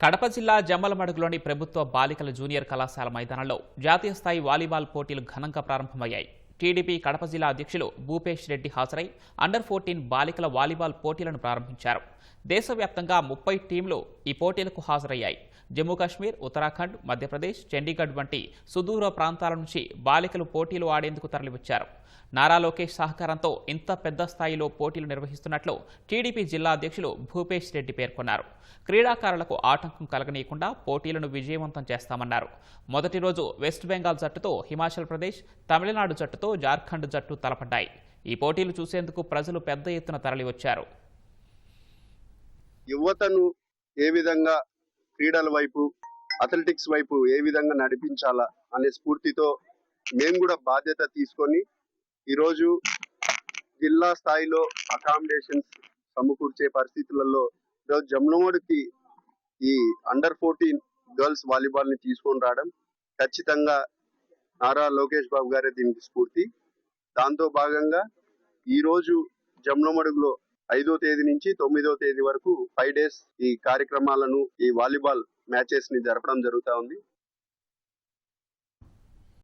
కడప జిల్లా జమ్మలమడుగులోని ప్రభుత్వ బాలికల జూనియర్ కళాశాల మైదానంలో జాతీయ స్థాయి వాలీబాల్ పోటీలు ఘనంగా ప్రారంభమయ్యాయి. టీడీపీ కడప జిల్లా అధ్యక్షులు భూపేష్ రెడ్డి హాజరై అండర్-14 బాలికల వాలీబాల్ పోటీలను ప్రారంభించారు. దేశవ్యాప్తంగా 30 టీంలు ఈ పోటీలకు హాజరయ్యాయి. జమ్మూ కాశ్మీర్, ఉత్తరాఖండ్, మధ్యప్రదేశ్, చండీగఢ్ వంటి సుదూర ప్రాంతాల నుంచి బాలికలు పోటీలు ఆడేందుకు తరలివచ్చారు. నారా లోకేష్ సహకారంతో ఇంత పెద్ద స్థాయిలో పోటీలు నిర్వహిస్తున్నట్లు టీడీపీ జిల్లా అధ్యక్షులు భూపేష్ రెడ్డి పేర్కొన్నారు. క్రీడాకారులకు ఆటంకం కలగనీయకుండా పోటీలను విజయవంతం చేస్తామన్నారు. మొదటి రోజు వెస్ట్ బెంగాల్ జట్టుతో హిమాచల్ ప్రదేశ్, తమిళనాడు జట్టుతో జార్ఖండ్ జట్టు తలపడ్డాయి. ఈ పోటీలు చూసేందుకు ప్రజలు పెద్ద ఎత్తున తరలివచ్చారు. యువతను ఏ విధంగా క్రీడల వైపు, అథ్లెటిక్స్ వైపు ఏ విధంగా నడిపించాలా అనే స్ఫూర్తితో మేము కూడా బాధ్యత తీసుకొని ఈరోజు జిల్లా స్థాయిలో అకామిడేషన్స్ సమకూర్చే పరిస్థితులలో ఈరోజు జమ్మలమడుగుకి ఈ అండర్-14 గర్ల్స్ వాలీబాల్ ని తీసుకొని రావడం ఖచ్చితంగా నారా లోకేష్ బాబు గారే దీనికి స్ఫూర్తి. దాంతో భాగంగా ఈరోజు జమ్మలమడుగులో 5వ తేదీ నుంచి 9వ తేదీ వరకు 5 days ఈ కార్యక్రమాలను, ఈ వాలీబాల్ మ్యాచెస్ ని జరపడం జరుగుతా ఉంది.